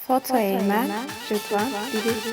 فاتحه من رضوان دیدی.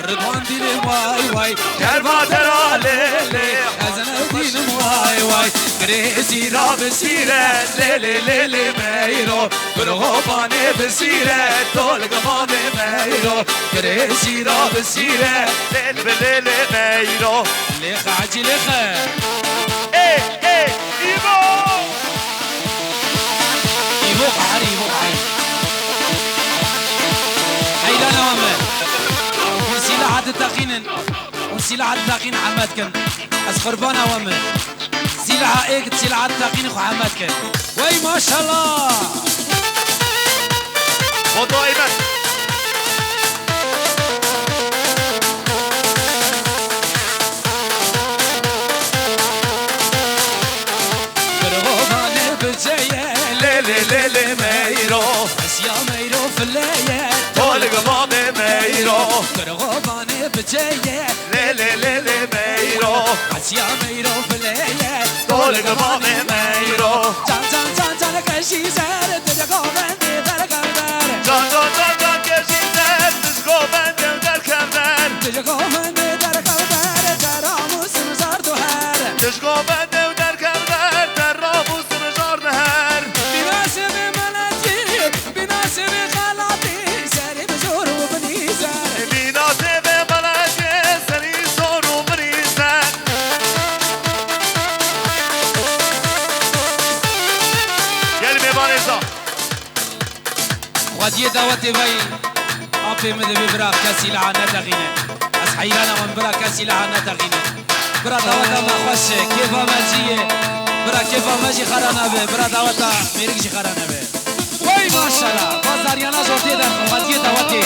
رضوان دين واي واي كربا ترى ليلي أزنا دين واي واي كريسي را بسيرة ليلي ليلي ميرو برغباني بسيرة طول قماني ميرو كريسي را بسيرة ليلي ليلي ميرو ليخ عجي ليخ ايه ايه ايبو ايبو قحر ايبو قحر حيلانا وامن سلاح الدقين وسلاح الدقين حماد كن از قربانا ومن سلاح ايك سلاح الدقين خو حماد كن وي ما شاء الله خدوا ايمن برغباني بجاية ليلي ليلي ميرو اسيا ميرو في الليل طول قمامي ميرو برغباني بجاية ليلي ليلي ميرو اسيا ميرو في الليل طول قمامي ميرو جان جان جان جان كشي زار تجاكو بندي در كردار جان جان جان جان كشي زار تجاكو بندي در كردار تجاكو بندي در كردار در راموس مزار دوهر تجاكو بندي در كردار در راموس مزار نهر بناسب ملتي بناسب خلاتي سري بزور وبنيزر بناسب ملتي سري زور وبنيزر قلبي باريزا خديه دعوتي باي ابي مدبي برا كاسي لعنه تغينه از حيرانا من برا كاسي لعنه تغينه برا دعوتا ما خوش كيفا ماجيه برا كيفا ماجي خرانا به برا دعوتا ميرجي خرانا به وای ما شاء الله بازاریانا زورتی در خديه دعوتي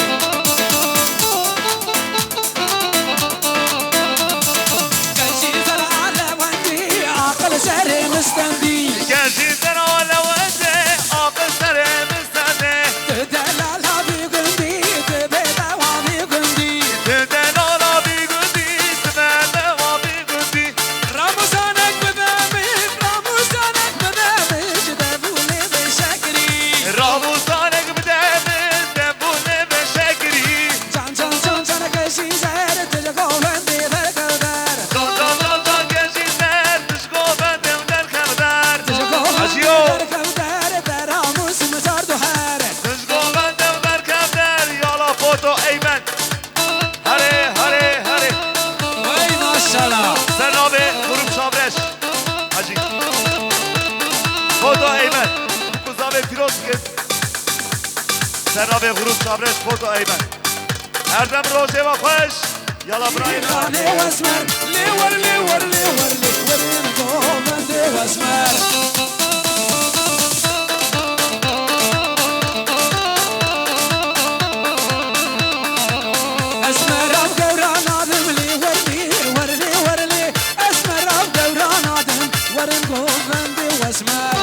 كاشي زرع على وندي عقل سري مستندي كاشي زرع على وندي عقل سري مستندي تدلع بيقندي تبدا وبيقندي تدلع بيقندي تبدا وبيقندي رمضانك بدامج رمضانك بدامج دبوني بشكري رمضانك بدامج دبوني بشكري جان جان جان جان كاشي زار تجاكو بندي در كردار جان جان جان جان كاشي زار تجاكو بندي در كردار تجاكو بندي در كردار در راموس مزار دوهر تجاكو بندي در كردار يلا فوتو ايمن هري هري هري وي ما شاء الله سرنابه غروب شابرش حاجي فوتو ايمن كوزابه فيروز كس سرنابه غروب شابرش فوتو ايمن هر دم روزه و خوش يلا براين لي واسمر لي ور لي ور لي ور لي ورين قوم دي واسمر اسمر اب دوران ادم لي ور لي ور لي ور لي اسمر اب دوران ادم ورين قوم دي واسمر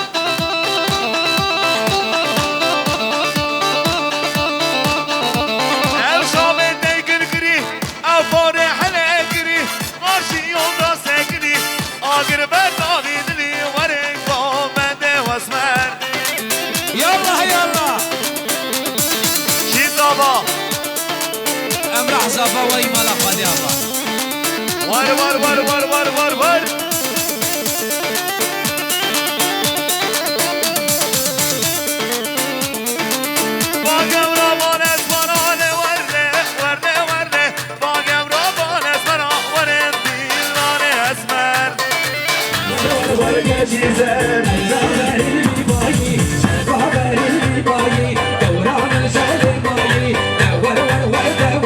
يلا يلا شي صبا امرح صبا وي ملا خدي الله ور ور ور ور ور ور ور باقم رابان اسمانانه ورده ورده ورده باقم رابان اسمانانه ورده دیلانه اسمر ورده چیزه دوران الجلباي ور ور ور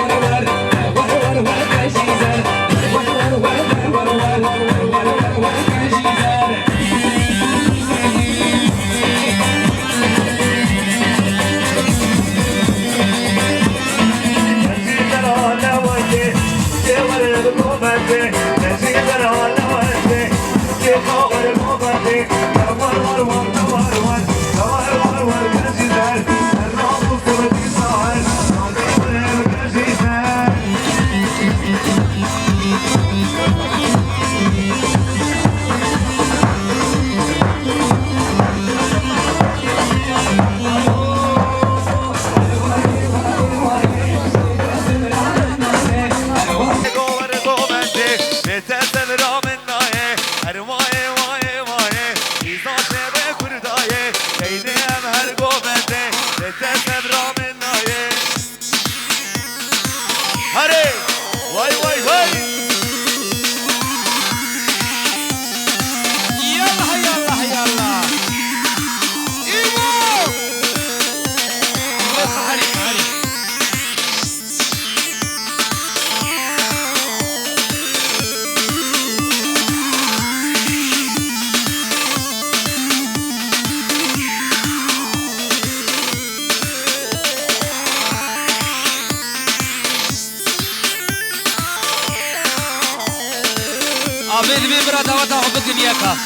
عبيد بيبرا دوتا حبك بياكا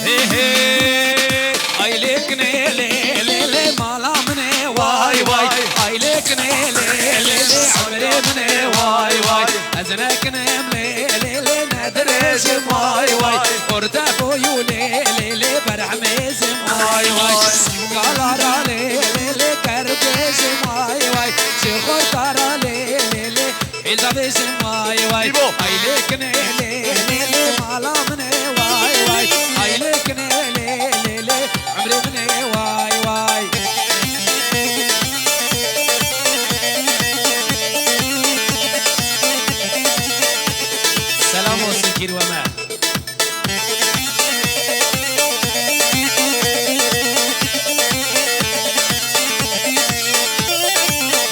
هي هي اي ليك نيلي ليلي مالا مني واي واي اي ليك نيلي ليلي عمري مني واي واي ازنك نملي ليلي ندرس واي واي ورتفو يولي ليلي برحمي واي واي قالارا ليلي كربس واي واي شيخو تارا ليلي الزابيس واي واي اي ليك نيلي ليلي مالا مني واي واي اي ليك نيلي ليلي عمري مني واي واي سلام وسكير ومان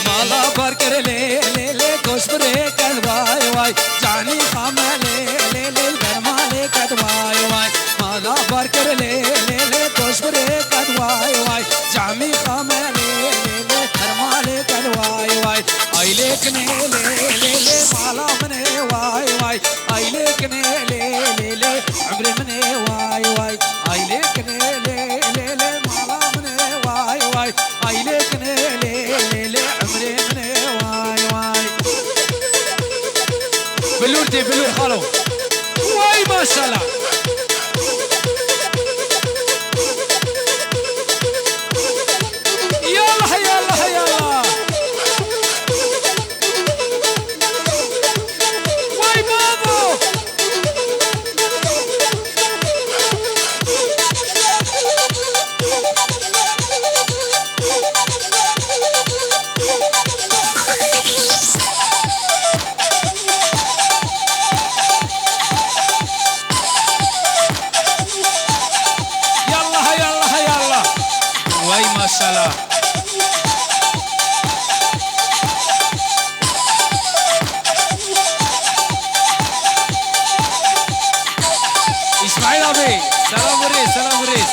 مالا بركر لي لي لي كوش بريك واي واي جاني خاملي لي لي برمالي كد واي واي مالا بركر لي لي لي كوش بريك واي واي جامي خاملي لي لي برمالي كد واي واي اي ليك نيلي لي لي مالا مني واي واي اي ليك نيلي لي لي عمري مني واي واي اي ليك نيلي لي لي مالا مني واي واي اي ليك نيلي لي لي عمري مني واي واي بلورتي بلور خالو واي ما شاء الله يلا يلا يلا واي بابو واي ما شاء الله اسماعيل ابي سلام وريس سلام وريس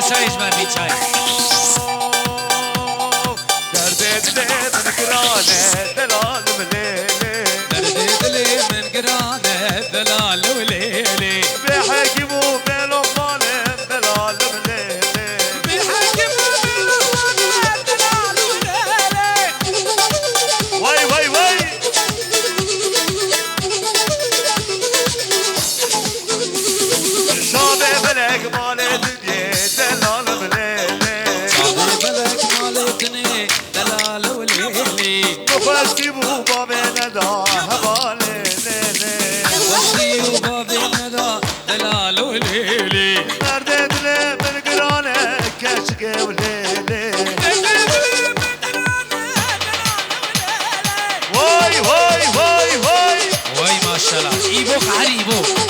شاي جمال شاي درد دلي من قرانه دلال وليلي درد دلي من قرانه دلال وليلي بيحكموا بين الظالم دلال وليلي بيحكموا بين الظالم دلال وليلي واي واي واي شابي بلك مال الدنيا دلال وليلي شابي بلك مال الدنيا دلال وليلي وفاشتي بوبا بندى هبالي ليلي وفاشتي بوبا بندى دلال وليلي درد دلي من قرانه كشكي وليلي واي واي واي واي واي ما شاء الله ايبوك علي ايبوك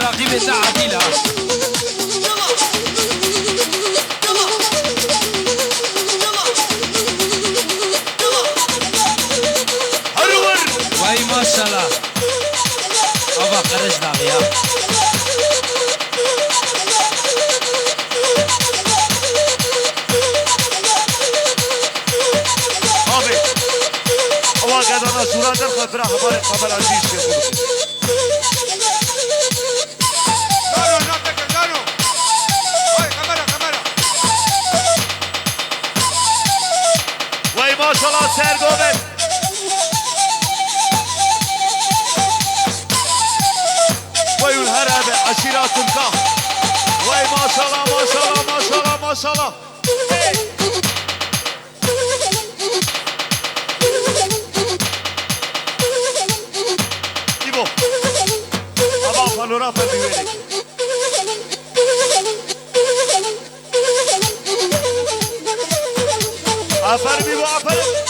راقبة تعديلة هرور واي ما شاء الله ابا خرجنا بيها ابي هو قاعد انا صورات الخضراء خبر عزيز يا ما شاء الله سرگوبه وای اون maşallah. İbo. Ama palora perdivenek. Aferin İbo, aferin.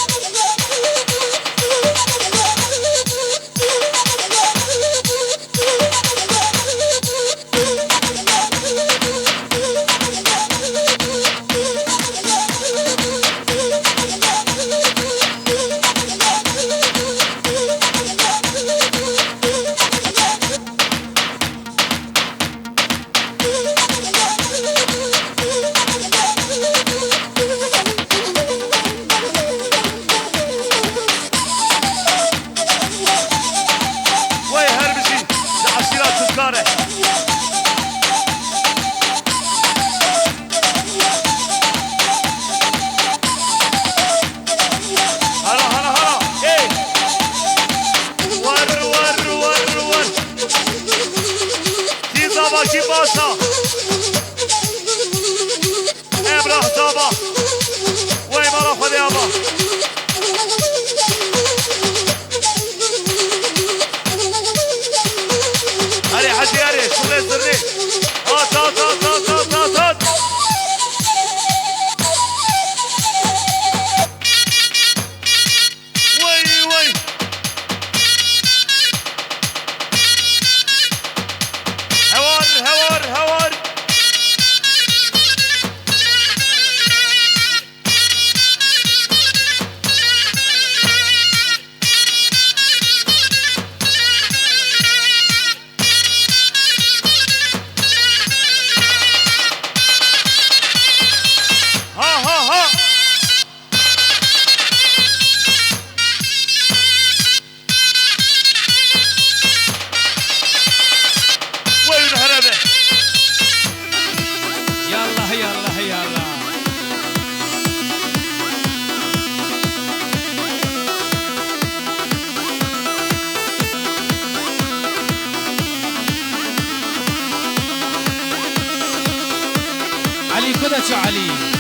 علي كدتش علي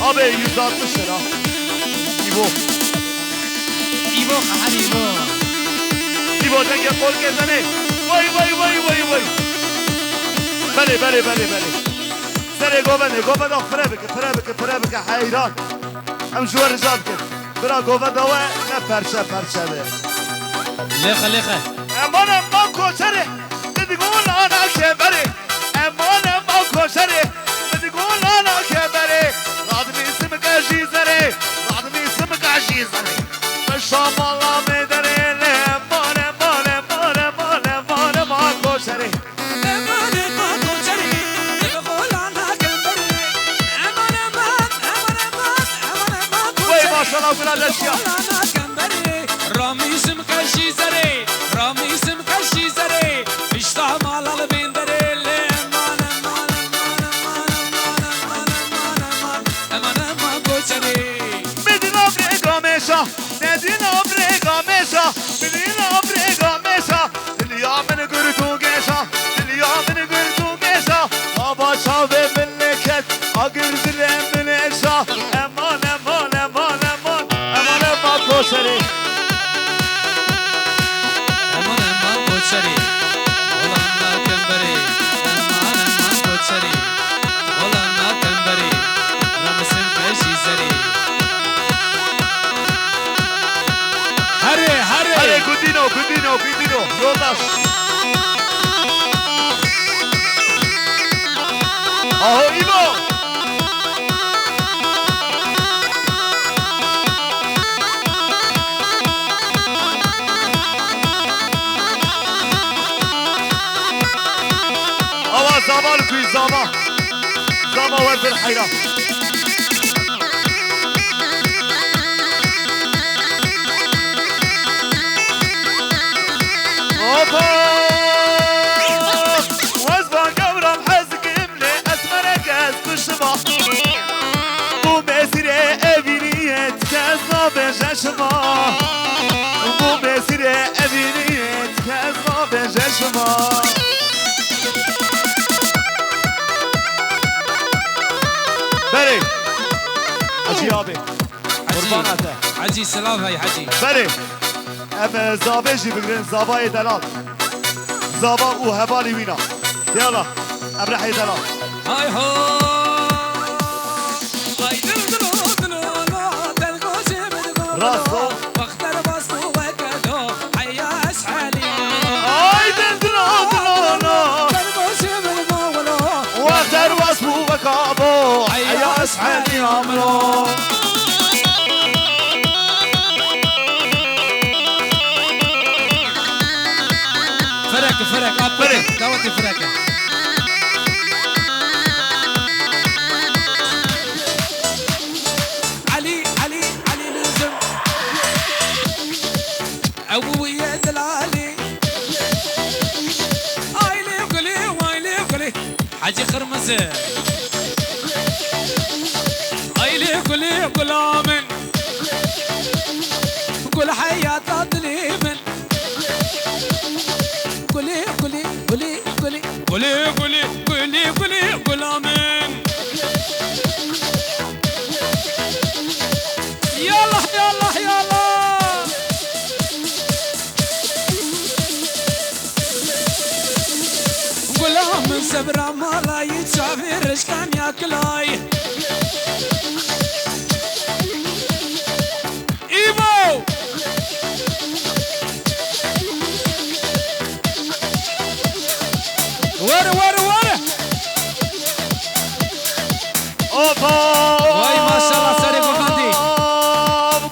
Abi 160 lira. İbo. İbo hadi İbo. İbo denge kol gezene. Vay vay vay vay vay. بله سر گوبه دا پره بکه حیران هم جوار رجال کن برا گوبه دا و نه پرچه به لخه امانم ما کوچره ندیگون آنا که بره امانم ما کوچره ندیگون آنا که بره رادمی اسم کشی زره مشام الله میدره امانم ما کوچره ماشاءالله ولا الاشياء راميسم كشي زري اشتاق مال البين دري امان كوچري بدنا بريغا ميشا اليوم من قردو قيشا بابا شاوي ملكت اقرد الامن ايشا امان ما Yoldaş. Aho İbo. Ava zaman kuy zaman. Zaman var bir hayran. Hoppa. Vazban kavram hazkim le esmere kez kuşma. Bu mesire eviniyet kez nabejeşma. Bu mesire eviniyet kez nabejeşma. بري حجي ابي قربان انت حجي سلام هاي حجي بري ام زابجي بقرن زاباي دلال زابا وهبالي وينا يلا ابرحي دلال هاي هو هاي دلو دلغوشي بدغو راسو واختر باسو وكدو حيا اشعالي هاي دلو دلغوشي بدغو واختر واسبو وكابو حيا اسحالي عمرو فرق فرق. دعوتي فرق علي لازم أبويا دلالي آيلي قلي حجي خرمزة آيلي قلي قلامن قل حياة تظليمن قولي غلامين يلا غلام من سبرا مالا يتسافر رشكان ياكلاي ايبو ورا اوبا واي ما شاء الله ساري بوغاندي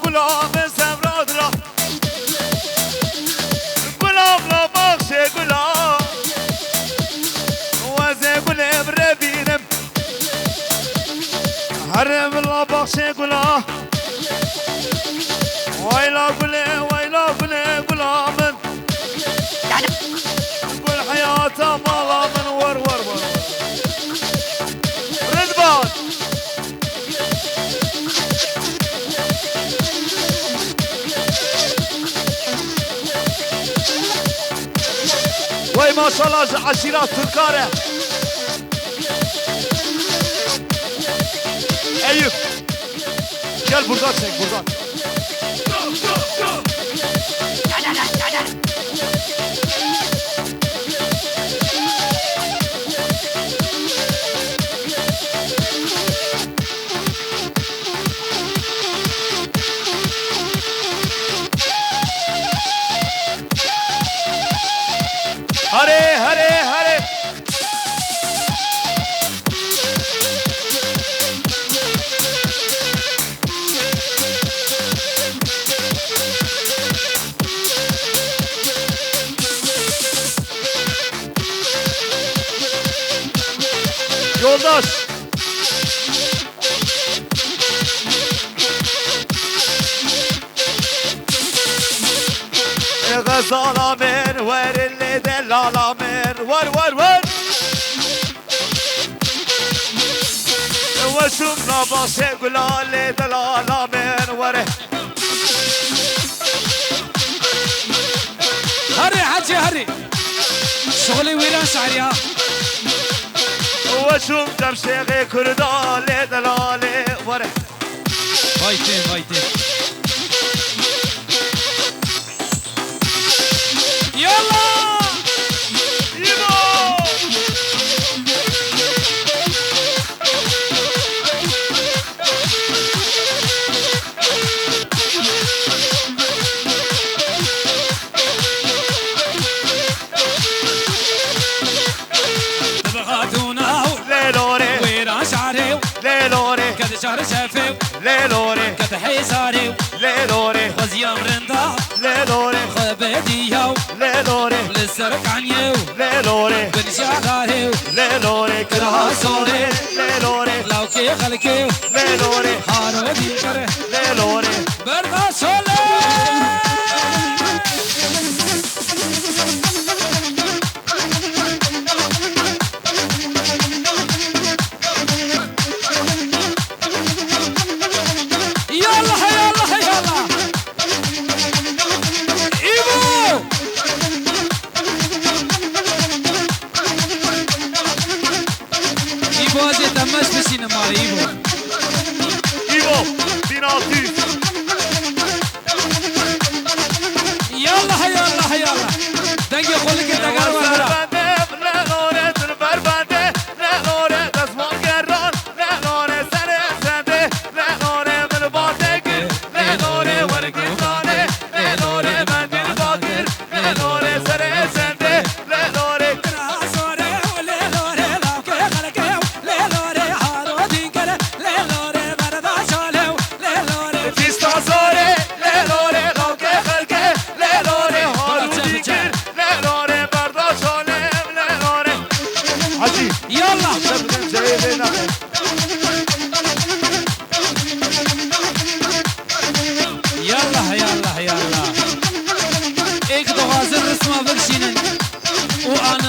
غلام سمرادرا غلام لا بخشي غلام وزي غلام ربينم حرم لا بخشي غلام ويلا غلام غلام قول حياته مالا من ور رزبان وای ما شاء الله عشیرات ترکاره Eyüp gel buradan çek buradan Hare Yoldaş غزال من ور اللي دلال من ور وشمنا باصي قلال دلال من وره هري شغلي ويران شعريها وشم جمشيغي كردال دلال وره فايتين يلا حزاره ليلوري خزيام رندا ليلوري خبديو ليلوري لسرك عنيو ليلوري بنشاغاريو ليلوري كرهاسوري ليلوري لو كي خلكيو ليلوري حارو ديكره ليلوري بردا سولي تماش بسينا ماري ايفو بينالتي يلا يلا يلا دنجي خلك دغار ورا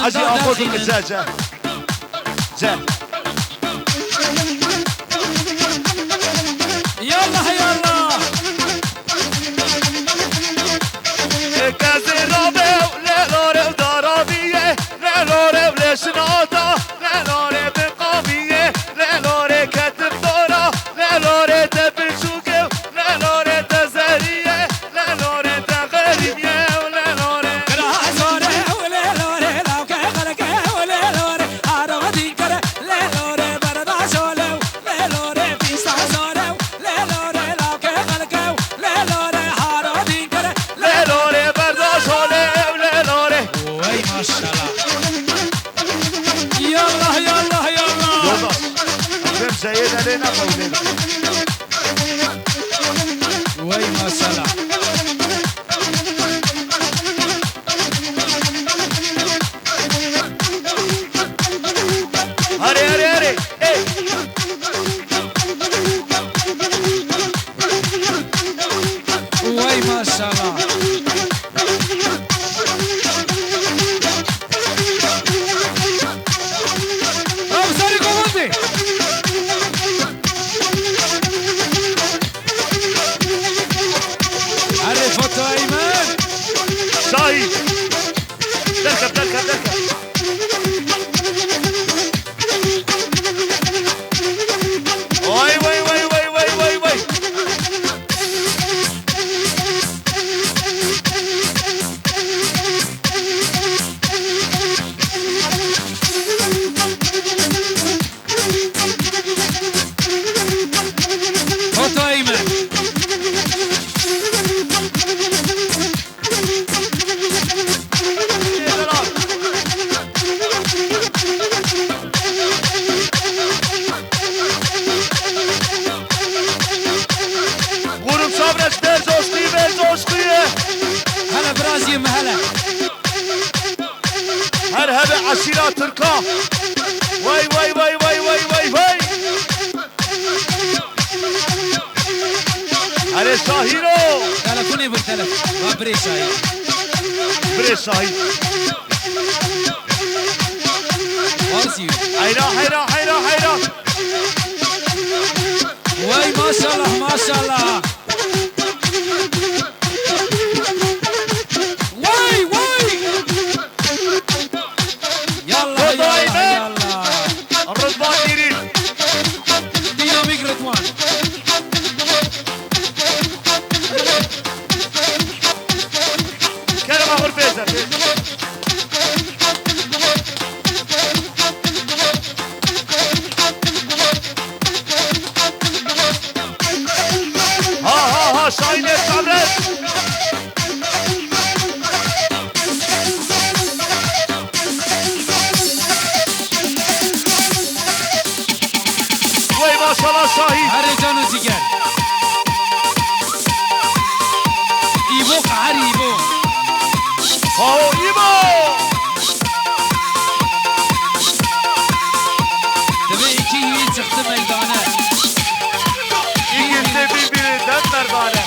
اجي اخذك جا يلا يلا كازينوبي ليلوري ضربيه ليلوري بلشناطه ليلوري بقاميه ليلوري كتب دورة ليلوري تبشوكه ليلوري تزهريه ليلوري تغريميه وليلوري كرهازوري وليلوري لو كخلكه وليلوري هارو ديكره ليلوري برداشولو ليلوري فيستازوري ليلوري لو كخلكه ليلوري هارو ديكره ليلوري برداشولو ليلوري وي ما شاء الله يلا يلا يلا فهم سيدنا لنا قولنا وي ما شاء الله هري هري هري ايه وي ما شاء الله ابصري كوموندي عرف فوتو ايمن شاهي تركب وي وي وي وي وي وي وي فوتو ايمن غروب صبرش بزوشتيه هلا برازي مهلا هرهبة عشيرة تركا وي وي وي وي وي وي وي هري شاهيرو تلفوني بالتلف ما بريشاي بريش شاهي وارسيو حيرا وي ما شاء الله ما شاء الله وي وي يلا يلا الرضبان يريد ديناميك رضوان كلمة غرفيزة ها شاهين صبرت وي ما شاء الله شاهين هر جانو زیگر Altı meydana. İkisi birbirinden merdane.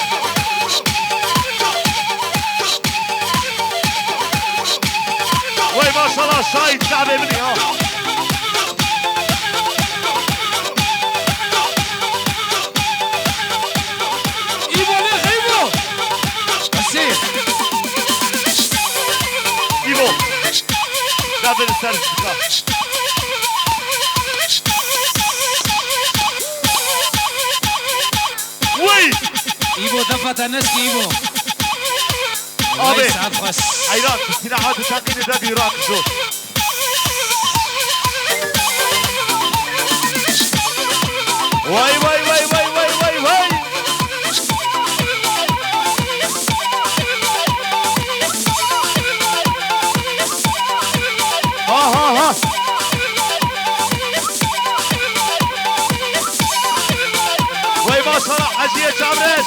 Vay maşallah şahit Kabe'min ya. İbo ne İbo? Asif. İbo. Kabe'nin sertifika. Vay. İbo دفعت نسكي إيبو Abi. سعد خس Hayran. Silahı takini de bir Irak zor. Vay vay vay vay vay vay vay. Ha ha ha. Vay maşallah Hacı'ya Çamreş.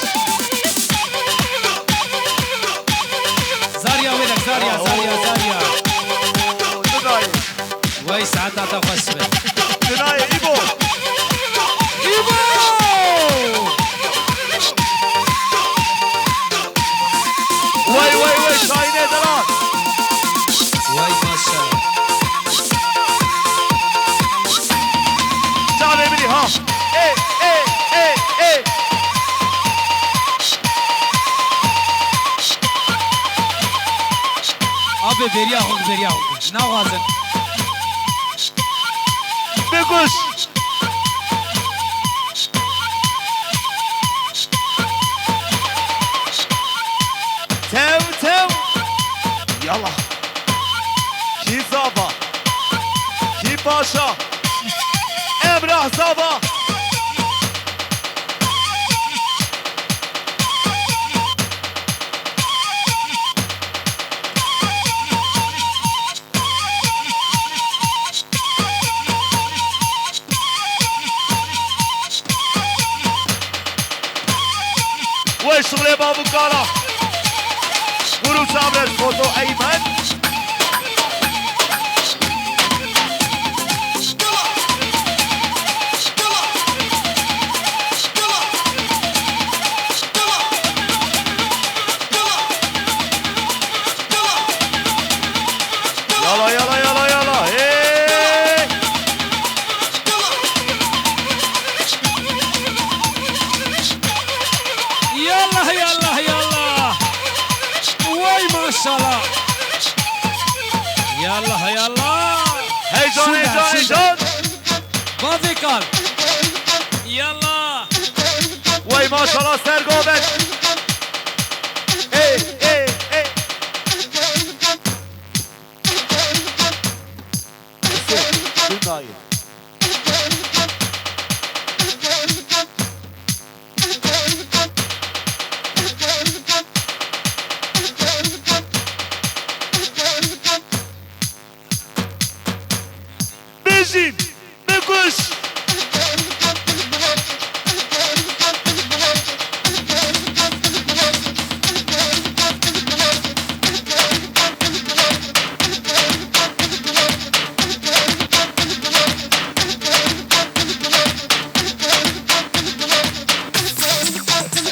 زاريا وينك زاريا زاريا زاريا Tınayı. وي سعد عطا خس Tınayı İbo. إيبو Vay vay vay Şahin Edelan. وي ما شاء الله Can Emini ha. Ey ey ey ey. أبي برياخد برياخد ناغازن Bir kuş. Tev tev. Yallah. Ki zaba. Ki paşa. Emrah zaba. وشغل بابو كارا ورو شامل فوتو ايمن يلا يلا يلا يلا هي يلا يلا يلا وي ما شاء الله يلا يلا هيجان هيجان هيجان بافي قال يلا وي ما شاء الله سرقوبت اي اي اي بيجين بكش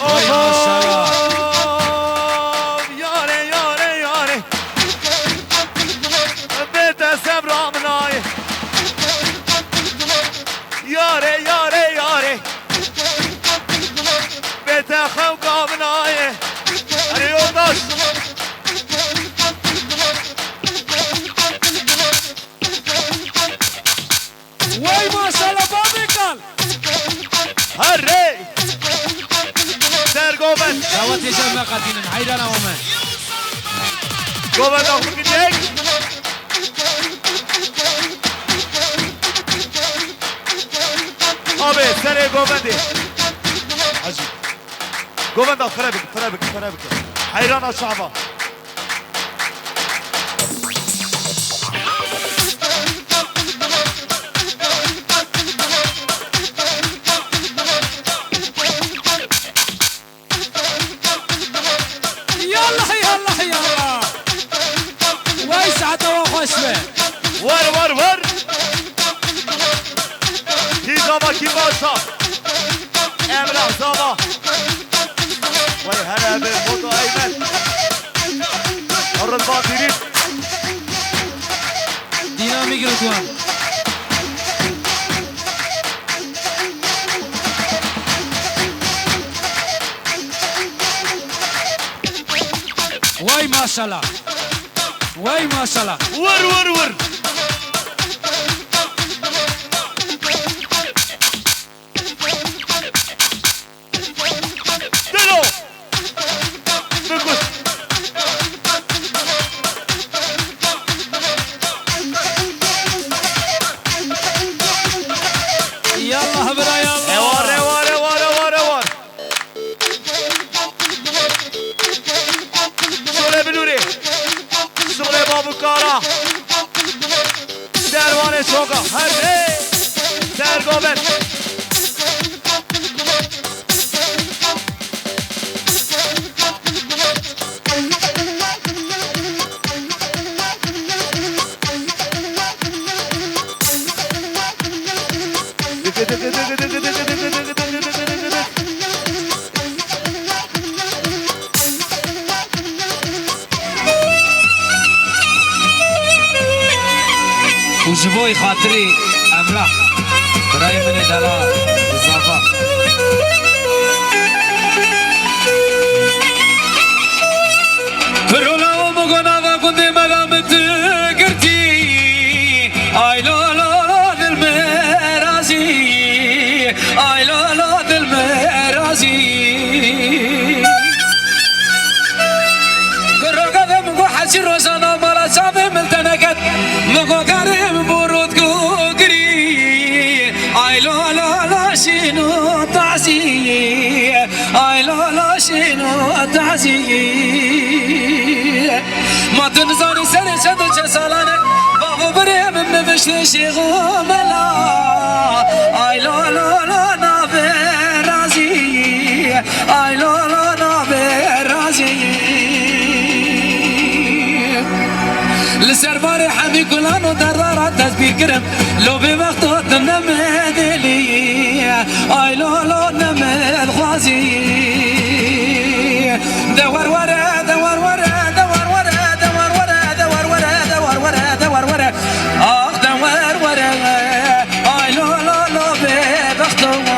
وي ما شاء الله ياري ياري ياري بيت سمرا مناي ياري ياري ياري بيت خوكا مناي هري يورداش وي ما شاء الله بافي قال هري سرقوبت دعوت يجمع قاتلين حيرانا ومن قوبت اخو جديك abi sene govendi acı govenda فرابك حيران الشعب يلا يلا يلا ويسعد وخشبه ور زابا کی باشا امرا زابا وای هلا به خدا ایمن الرضا تريد دینامیک رضوان وای ماشاءالله وای ماشاءالله ور ور ور دلو بگوش يلا برا يلا اوار اوار اوار اوار اوار شغل بلوری شغل بابو کارا دروان شوقا هر درگابت وجبوي خاطري املاح براي من دلال بالزافا كرولا ومغنا وكنت مغامت قرتي اي لا لا المرازي اي لا المرازي كرولا ومغو حسي روزانا مالا سابي ملتنكت مغو قريب برود قوقري اي لا شنو تعزي اي لا شنو تعزي ما تنزاني سنة شدو سالانك بابو بريم من بشتشي غملا اي لا نابي رازي اي لا نابي رازي لسرباري حمي كلانو درارات تسبير كرم لو بوقتو تنمد لي اي لا نمد خوازي دور ورا دور ورا دور ورا دور ورا دور ورا دور ورا دور ورا اخ دور ورا اي لا بوقتو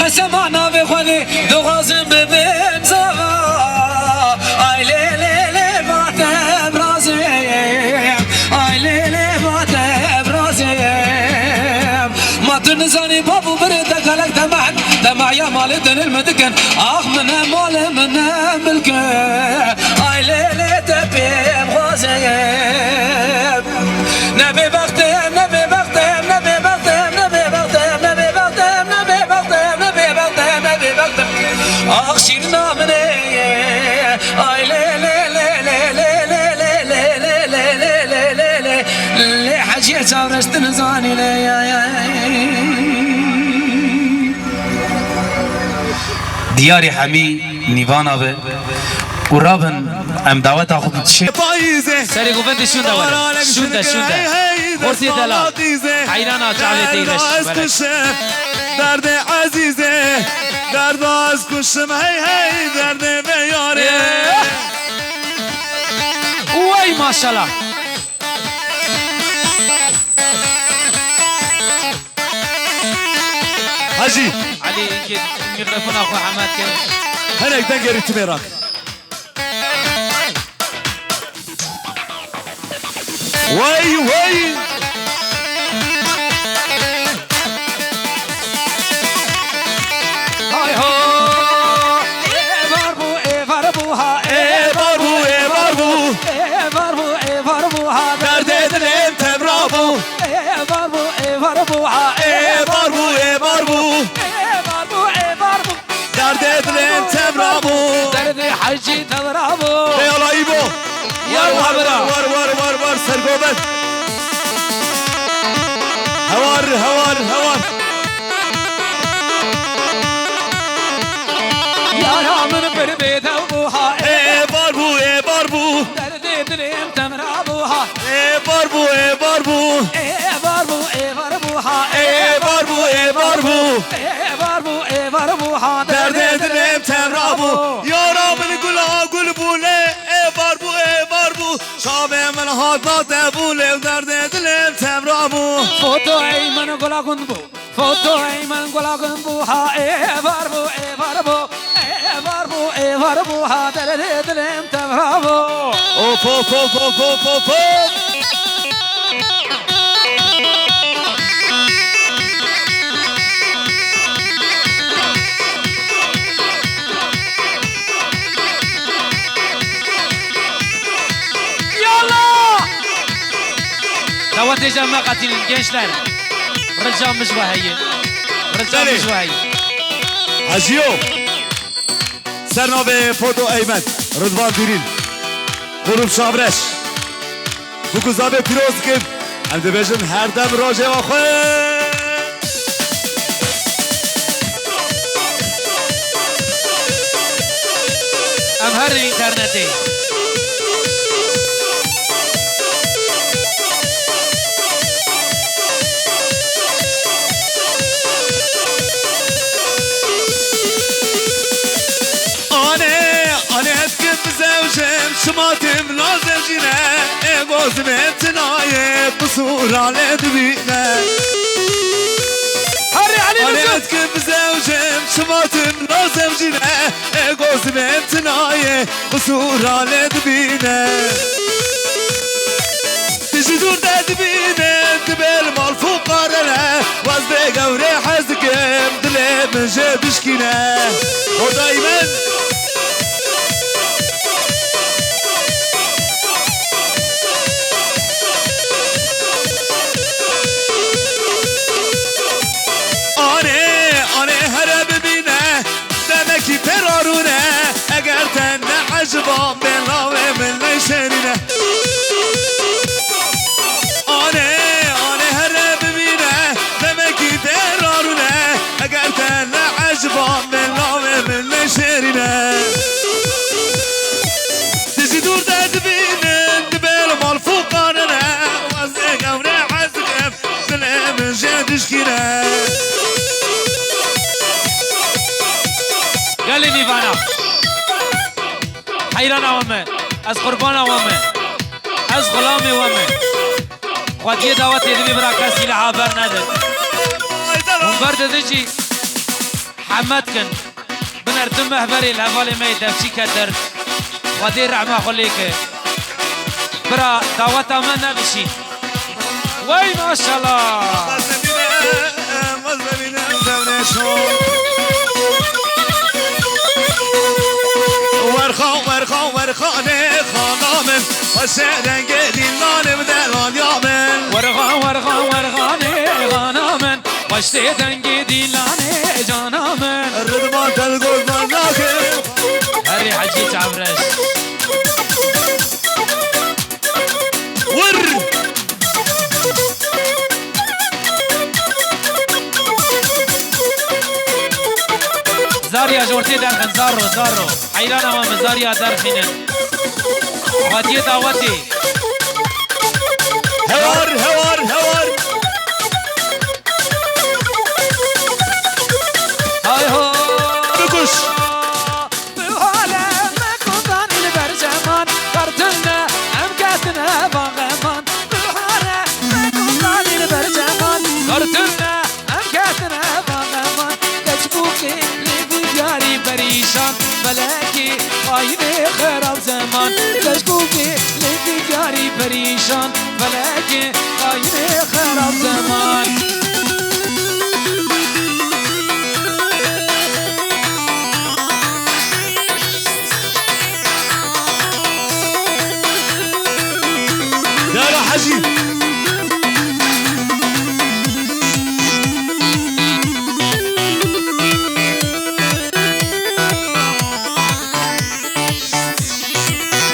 سمعنا بخواني دوغازم ببن زغا اي لي باتب رازم اي لي باتب رازم ما تنزاني بابو برد قالك دمع يا مالدن المدكن اخ من مال من ملك اي لي تبيب غازم نبي بختم نبي بختم نبي بختم نبي بختم نبي بختم نبي بختم اخ شيرنا مني اي لي حاجي صارت نزاني لي دياري حمي نيفانا به ورابن ام دعوت اخذ شيء سري قفنت شون دوله شون ده خورسي دلال حيرانا جعلي تيلش درد عزیزه درد از کشم هی درد بیاره وای ماشاءالله حاجی علي میکروفون اخو حماد که هنک دنگری تمیران وای وای های ها ایوار بو ها ایوار بو ها درد دلم تمرابو ایوار بو ها ایوار بو درد دلم تمرابو درد حجی تضربو يلا ايبو يلا ور سرقوبت هوار يا رامن بربيت ابوها ایوار بو درد دلم تمرابوها ایوار بو ایوار بوها ایوار بوها درد دلم تمرابو یارا من گل بوله ایوار بو شام من هات بوله درد دلم تمرابو فوتو ایمن گلا گن بوها ایوار بوها درد دلم تمرابو اوف دوات جمع قتيل gençler رجال مش وهي حجیو سرناوه فوتو ایمن رضوان دیرین غروب شابرش بگذابه پیروز کن هم دبیشن هر دم راجه و خواه امهر اینترنتی شماتم لازم جينا اغوز متناي بصور على دبينا هري علي انا اتكب زوجم شماتم لازم جينا اغوز متناي بصور على دبينا تجي دور دبينا دبل مال فقرانا وزد قوري حزقم دلي من جاب شكينا ودايما اگر تن عجبا بلاوه من لیشنینه آنه هر ببینه دمکی درارونه اگر تن عجبا بلاوه من لیشنینه تجی دور درد بینن دبل مال فوقانه وزده قوره عزقم دله من جدش کنه قال لي نيفانا حيران اوامه از قربان اوامه از غلام اوامه خواهدی دعوت یدمی برا کسی لعابر ندد اون برد دجی حمد کن بنردم محبری الهوال می دفشی کدر خواهدی رحمه خلی که برا دعوت آمن نبشی وای ماشالله ورخانه خانامن وشهرن گلیلانم دلال یامن ورخانه خانامن وشهرن گلیلانه جانامن ردمان تلگوز ماناکم هری حجی تعبرش ور زاريا جورتي درخن زارو حيران امام زاريا درخنن غادي دعوتي هوار هاي هو بكش بهاله مكوطان البرجمان قرتنا امكاتنا باغمان بهاله مكوطان البرجمان قرتنا امكاتنا باغمان كشبوكي لبياري بريشان بلاكي خايني خراب زمان كشبوكي لبياري بريشان پریشان فلک قایم خراب زمان يا حجي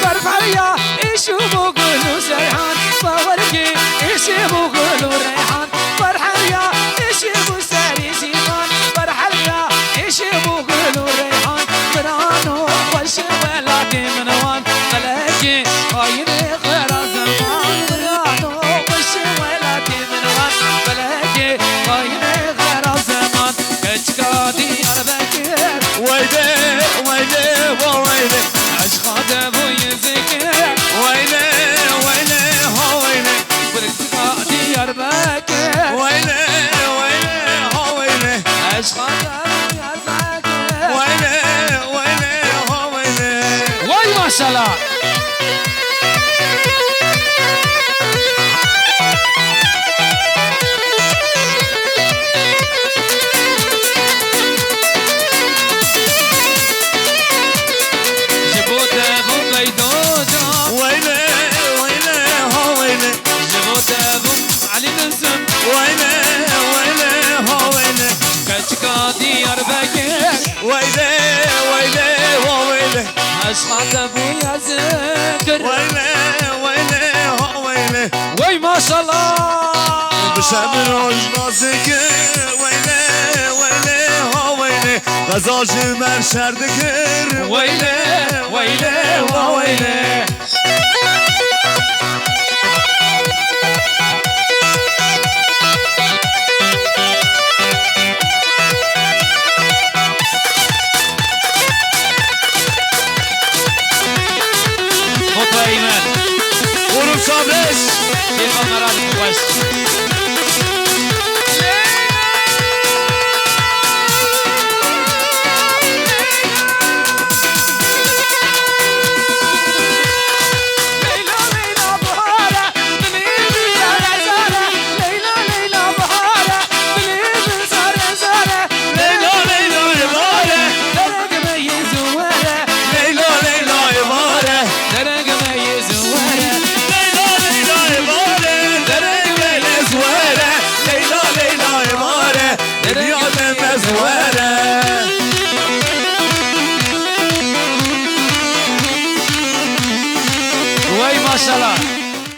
برفعيا ايش بقولوا سرحان باوركي ايش بقولوا ريحان برحيا ايش بساري سيمان برحيا ايش بقولوا ريحان منانو وش ولاتي منوان ملاكي قايني غير زمان منانو وش ولاتي منوان ملاكي قايني غير زمان كشكادي اربكر ويلي ويلي ويلي عشقات ابو يزكر ويلي ويلي ويلي بركة ديار بكر ويلي ويلي ويلي عشقات ابو يزكر ويلي ويلي ويلي واي ما شاء الله جبوت ابو بيدوجا ويلي ويلي ويلي جبوت ابو علي نزم ويلي ويلي ويلي كشكا ديار بكر ويلي ويلي ويلي عشقات ابو يزكر ويلي ويلي ويلي واي ما شاء الله بشم روز نازکر ویله ویله ها ویله غذا جمر شردکر ويلي ويلي ويلي خطوة إيمان غروب صابرش كيف مراد خوش